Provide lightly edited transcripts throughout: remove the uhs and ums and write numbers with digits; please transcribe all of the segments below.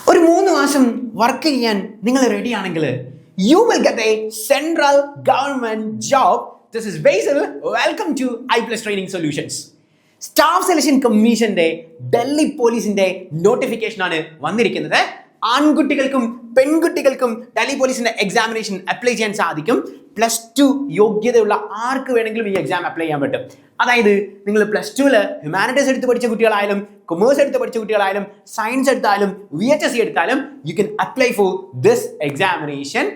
ഒരു 3 മാസം വർക്ക് ചെയ്യാൻ നിങ്ങൾ റെഡി ആണെങ്കിൽ you will get a central government job. This is Basil. Welcome to iPlus training solutions. Staff selection കമ്മീഷന്റെ ഡൽഹി പോലീസിന്റെ നോട്ടിഫിക്കേഷൻ ആണ് വന്നിരിക്കുന്നത്. ആൺകുട്ടികൾക്കും പെൺകുട്ടികൾക്കും ഡൽഹി പോലീസിന്റെ എക്സാമിനേഷൻ അപ്ലൈ ചെയ്യാൻ സാധിക്കും. +2 യോഗ്യതയുള്ള ആർക്ക് വേണമെങ്കിലും ഈ എക്സാം അപ്ലൈ ചെയ്യാൻ പറ്റും. അതായത് നിങ്ങൾ +2 ഹ്യൂമാനിറ്റീസ് എടുത്ത് പഠിച്ച കുട്ടികളായാലും കൊമേഴ്സ് എടുത്ത് പഠിച്ച കുട്ടികളായാലും സയൻസ് എടുത്താലും VHSC എടുത്താലും you can apply for this examination.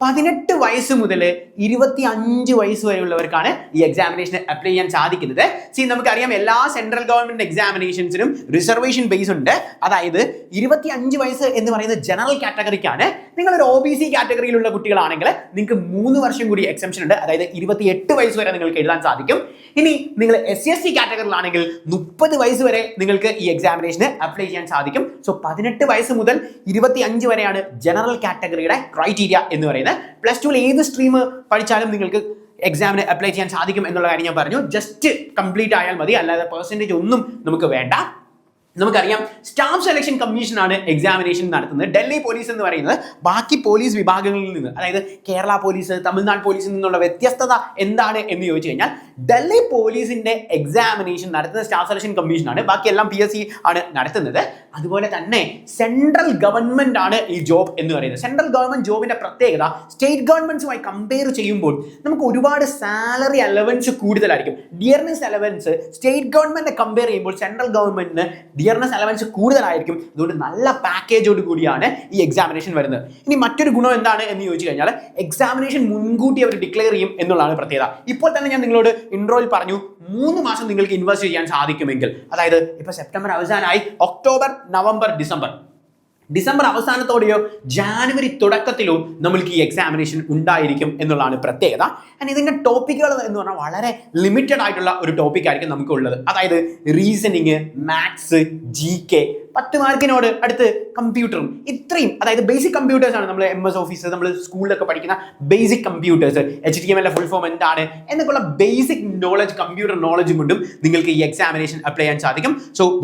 18 വയസ്സ് മുതൽ 25 വയസ്സ് വരെയുള്ളവർക്കാണ് ഈ എക്സാമിനേഷൻ അപ്ലൈ ചെയ്യാൻ സാധിക്കുന്നത്. നമുക്കറിയാം എല്ലാ സെൻട്രൽ ഗവൺമെന്റ് എക്സാമിനേഷൻസിനും റിസർവേഷൻ ബേസ് ഉണ്ട്. അതായത് 25 വയസ്സ് എന്ന് പറയുന്നത് ജനറൽ കാറ്റഗറിക്കാണ്. നിങ്ങളൊരു OBC കാറ്റഗറിയിലുള്ള കുട്ടികളാണെങ്കിൽ നിങ്ങൾക്ക് 3 വർഷം കൂടി എക്സംഷൻ ഉണ്ട്. അതായത് 28 വയസ്സ് വരെ നിങ്ങൾക്ക് എഴുതാൻ സാധിക്കും. ഇനി നിങ്ങൾ SC കാറ്റഗറിയിലാണെങ്കിൽ 30 വയസ്സ് വരെ നിങ്ങൾക്ക് ഈ എക്സാമിനേഷന് അപ്ലൈ ചെയ്യാൻ സാധിക്കും. 18 വയസ്സ് മുതൽ 25 വരെയാണ് ജനറൽ കാറ്റഗറിയുടെ ക്രൈറ്റീരിയ എന്ന് പറയുന്നത്. +2 ഏത് സ്ട്രീം പഠിച്ചാലും നിങ്ങൾക്ക് എക്സാമിന് അപ്ലൈ ചെയ്യാൻ സാധിക്കും എന്നുള്ള കാര്യം ഞാൻ പറഞ്ഞു. ജസ്റ്റ് കംപ്ലീറ്റ് ആയാൽ മതി, അല്ലാതെ പെർസെൻറ്റേജ് ഒന്നും നമുക്ക് വേണ്ട. നമുക്കറിയാം സ്റ്റാഫ് സെലക്ഷൻ കമ്മീഷൻ ആണ് എക്സാമിനേഷൻ നടത്തുന്നത്. ഡൽഹി പോലീസ് എന്ന് പറയുന്നത് ബാക്കി പോലീസ് വിഭാഗങ്ങളിൽ നിന്ന്, അതായത് കേരള പോലീസ്, തമിഴ്നാട് പോലീസിൽ നിന്നുള്ള വ്യത്യസ്തത എന്താണ് എന്ന് ചോദിച്ചു കഴിഞ്ഞാൽ ഡൽഹി പോലീസിന്റെ എക്സാമിനേഷൻ നടത്തുന്ന സ്റ്റാഫ് സെലക്ഷൻ കമ്മീഷൻ ആണ്. ബാക്കിയെല്ലാം PSC ആണ് നടത്തുന്നത്. അതുപോലെ തന്നെ സെൻട്രൽ ഗവൺമെന്റ് ആണ് ഈ ജോബ് എന്ന് പറയുന്നത്. സെൻട്രൽ ഗവൺമെന്റ് ജോബിന്റെ പ്രത്യേകത സ്റ്റേറ്റ് ഗവൺമെന്റ്സുമായി കമ്പയർ ചെയ്യുമ്പോൾ നമുക്ക് ഒരുപാട് സാലറി അലവൻസ് കൂടുതലായിരിക്കും. ഡിയർനെസ് അലവൻസ് സ്റ്റേറ്റ് ഗവൺമെന്റിനെ കമ്പയർ ചെയ്യുമ്പോൾ സെൻട്രൽ ഗവൺമെന്റിന് ഡിയർനെസ് അലവൻസ് കൂടുതലായിരിക്കും. അതുകൊണ്ട് നല്ല പാക്കേജോട് കൂടിയാണ് ഈ എക്സാമിനേഷൻ വരുന്നത്. ഇനി മറ്റൊരു ഗുണം എന്താണ് എന്ന് ചോദിച്ചു കഴിഞ്ഞാൽ എക്സാമിനേഷൻ മുൻകൂട്ടി അവർ ഡിക്ലെയർ ചെയ്യും എന്നുള്ളതാണ് പ്രത്യേകത. ഇപ്പോൾ തന്നെ ഞാൻ നിങ്ങളോട് ഇൻട്രോയിൽ പറഞ്ഞു 3 മാസം നിങ്ങൾക്ക് ഇൻവെസ്റ്റ് ചെയ്യാൻ സാധിക്കുമെങ്കിൽ, അതായത് ഇപ്പൊ സെപ്റ്റംബർ അവസാനമായി, ഒക്ടോബർ, നവംബർ, ഡിസംബർ അവസാനത്തോടെയോ ജാനുവരി തുടക്കത്തിലോ നമ്മൾക്ക് ഈ എക്സാമിനേഷൻ ഉണ്ടായിരിക്കും എന്നുള്ളതാണ് പ്രത്യേകത. ഇതിന്റെ ടോപ്പിക്കുകൾ എന്ന് പറഞ്ഞാൽ വളരെ ലിമിറ്റഡ് ആയിട്ടുള്ള ഒരു ടോപ്പിക് ആയിരിക്കും നമുക്ക് ഉള്ളത്. അതായത് റീസണിങ്, മാത്സ്, GK, 10 മാർക്കിനോട് അടുത്ത് കമ്പ്യൂട്ടറും, ഇത്രയും, അതായത് ബേസിക് കമ്പ്യൂട്ടേഴ്സ് ആണ്. നമ്മൾ MS ഓഫീസ്, നമ്മൾ സ്കൂളിലൊക്കെ പഠിക്കുന്ന basic computers, HTML full form എന്താണ് എന്നൊക്കെയുള്ള ബേസിക് നോളജ്, കമ്പ്യൂട്ടർ നോളജും കൊണ്ടും നിങ്ങൾക്ക് ഈ എക്സാമിനേഷൻ അപ്ലൈ ചെയ്യാൻ സാധിക്കും.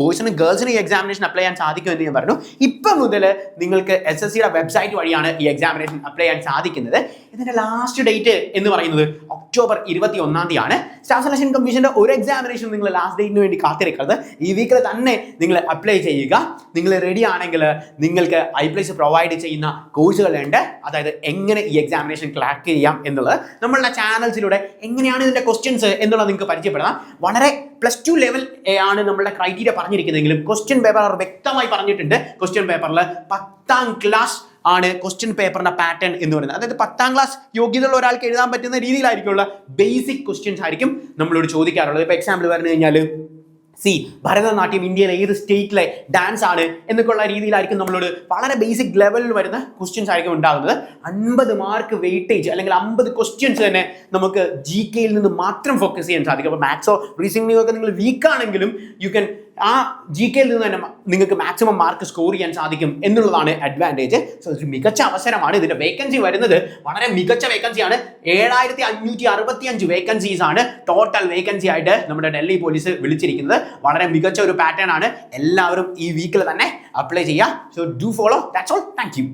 ബോയ്സിനും ഗേൾസിനും ഈ എക്സാമിനേഷൻ അപ്ലൈ ചെയ്യാൻ സാധിക്കും എന്ന് ഞാൻ പറഞ്ഞു. ഇപ്പം മുതൽ നിങ്ങൾക്ക് SSCയുടെ വെബ്സൈറ്റ് വഴിയാണ് ഈ എക്സാമിനേഷൻ അപ്ലൈ ചെയ്യാൻ സാധിക്കുന്നത്. ഇതിന്റെ ലാസ്റ്റ് ഡേറ്റ് എന്ന് പറയുന്നത് ഒക്ടോബർ 21-ാം തീയതിയാണ്. സ്റ്റാഫ് സെലക്ഷൻ കമ്മീഷന്റെ ഒരു എക്സാമിനേഷൻ നിങ്ങൾ ലാസ്റ്റ് ഡേറ്റിന് വേണ്ടി കാത്തിരിക്കരുത്. ഈ വീക്കിൽ തന്നെ നിങ്ങൾ അപ്ലൈ ചെയ്യുക. നിങ്ങൾ റെഡി ആണെങ്കിൽ നിങ്ങൾക്ക് iPlus പ്രൊവൈഡ് ചെയ്യുന്ന കോഴ്സുകളുണ്ട്. അതായത് എങ്ങനെ ഈ എക്സാമിനേഷൻ ക്രാക്ക് ചെയ്യാം എന്നുള്ളത് നമ്മളുടെ ചാനൽസിലൂടെ എങ്ങനെയാണ് ഇതിന്റെ ക്വസ്റ്റ്യൻസ് എന്നുള്ളത് നിങ്ങൾക്ക് പരിചയപ്പെടാം. വളരെ +2 ലെവൽ ആണ് നമ്മളുടെ ക്രൈറ്റീരിയ പറഞ്ഞിരിക്കുന്നതെങ്കിലും ക്വസ്റ്റ്യൻ പേപ്പർ വ്യക്തമായി പറഞ്ഞിട്ടുണ്ട്. ക്വസ്റ്റ്യൻ പേപ്പറിൽ 10ാം ക്ലാസ് ആണ് ക്വസ്റ്റ്യൻ പേപ്പറിന്റെ പാറ്റേൺ എന്ന് പറയുന്നത്. അതായത് 10ാം ക്ലാസ് യോഗ്യതയുള്ള ഒരാൾക്ക് എഴുതാൻ പറ്റുന്ന രീതിയിലായിരിക്കുള്ള ബേസിക് ക്വസ്റ്റ്യൻസ് ആയിരിക്കും നമ്മളോട് ചോദിക്കാറുള്ളത്. ഇപ്പൊ എക്സാമ്പിൾ പറഞ്ഞു കഴിഞ്ഞാൽ ഭരതനാട്യം ഇന്ത്യയിലെ ഏത് സ്റ്റേറ്റിലെ ഡാൻസ് ആണ് എന്നൊക്കെയുള്ള രീതിയിലായിരിക്കും നമ്മളോട് വളരെ ബേസിക് ലെവലിൽ വരുന്ന ക്വസ്റ്റ്യൻസ് ആയിരിക്കും ഉണ്ടാകുന്നത്. 50 മാർക്ക് വെയിറ്റേജ് അല്ലെങ്കിൽ 50 ക്വസ്റ്റ്യൻസ് തന്നെ നമുക്ക് GKയിൽ നിന്ന് മാത്രം ഫോക്കസ് ചെയ്യാൻ സാധിക്കും. അപ്പോൾ മാത്സോ റീസണിങ്ങോ ഒക്കെ നിങ്ങൾ വീക്ക് ആണെങ്കിലും യു ക്യാൻ ആ GKയിൽ നിന്ന് തന്നെ നിങ്ങൾക്ക് മാക്സിമം മാർക്ക് സ്കോർ ചെയ്യാൻ സാധിക്കും എന്നുള്ളതാണ് അഡ്വാൻറ്റേജ്. ഒരു മികച്ച അവസരമാണ്. ഇതിന്റെ വേക്കൻസി വരുന്നത് വളരെ മികച്ച വേക്കൻസിയാണ്. 7565 വേക്കൻസീസ് ആണ് ടോട്ടൽ വേക്കൻസി ആയിട്ട് നമ്മുടെ ഡൽഹി പോലീസ് വിളിച്ചിരിക്കുന്നത്. വളരെ മികച്ച ഒരു പാറ്റേൺ ആണ്. എല്ലാവരും ഈ വീക്കിൽ തന്നെ അപ്ലൈ ചെയ്യുക. Do follow. That's all. Thank you.